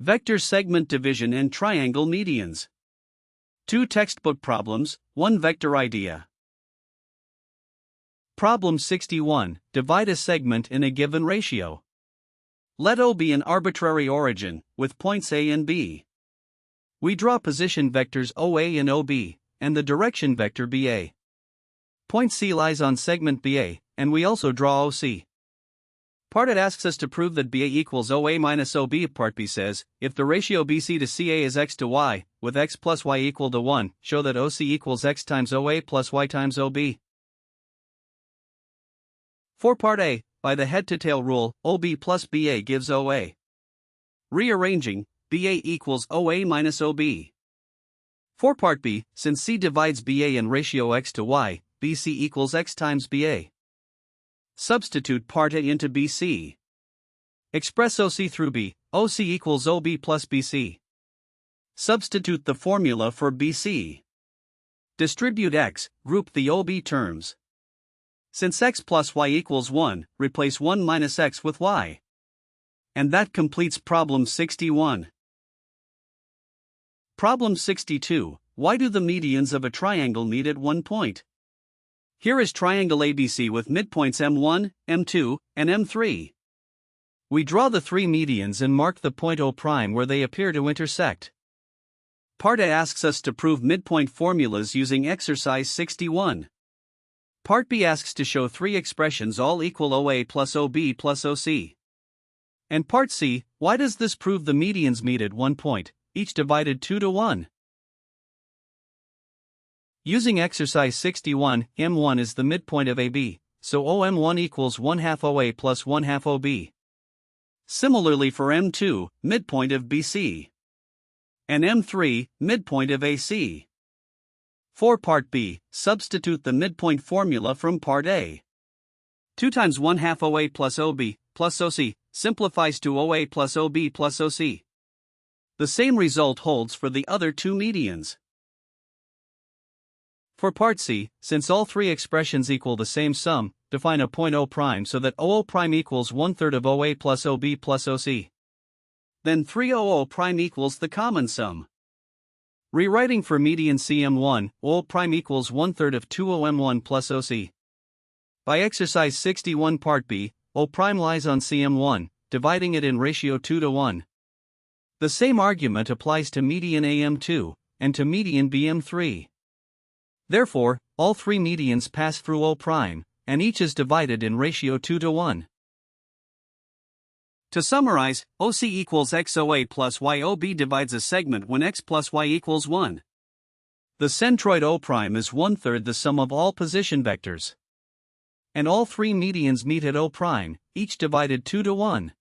Vector segment division and triangle medians. 2 textbook problems, 1 vector idea. Problem 61. Divide a segment in a given ratio. Let O be an arbitrary origin, with points A and B. We draw position vectors OA and OB, and the direction vector BA. Point C lies on segment BA, and we also draw OC. Part A asks us to prove that BA equals OA minus OB. Part B says, if the ratio BC to CA is x to y, with x plus y equal to 1, show that OC equals x times OA plus y times OB. For Part A, by the head-to-tail rule, OB plus BA gives OA. Rearranging, BA equals OA minus OB. For Part B, since C divides BA in ratio x to y, BC equals x times BA. Substitute Part A into BC. Express OC through B, OC equals OB plus BC. Substitute the formula for BC. Distribute x, group the OB terms. Since x plus y equals 1, replace 1 minus x with y. And that completes problem 61. Problem 62. Why do the medians of a triangle meet at one point? Here is triangle ABC with midpoints M1, M2, and M3. We draw the 3 medians and mark the point O' where they appear to intersect. Part A asks us to prove midpoint formulas using exercise 61. Part B asks to show 3 expressions all equal OA plus OB plus OC. And Part C, why does this prove the medians meet at one point, each divided 2 to 1? Using exercise 61, M1 is the midpoint of AB, so OM1 equals 1/2 OA plus 1/2 OB. Similarly for M2, midpoint of BC. And M3, midpoint of AC. For Part B, substitute the midpoint formula from Part A. 2 times 1/2 OA plus OB plus OC simplifies to OA plus OB plus OC. The same result holds for the other 2 medians. For Part C, since all 3 expressions equal the same sum, define a point O' so that OO' equals 1/3 of OA plus OB plus OC. Then 3OO' equals the common sum. Rewriting for median CM1, OO' equals 1/3 of 2OM1 plus OC. By exercise 61 Part B, O' lies on CM1, dividing it in ratio 2 to 1. The same argument applies to median AM2, and to median BM3. Therefore, all 3 medians pass through O', and each is divided in ratio 2 to 1. To summarize, OC equals XOA plus YOB divides a segment when x plus y equals 1. The centroid O' is 1/3 the sum of all position vectors. And all 3 medians meet at O', each divided 2 to 1.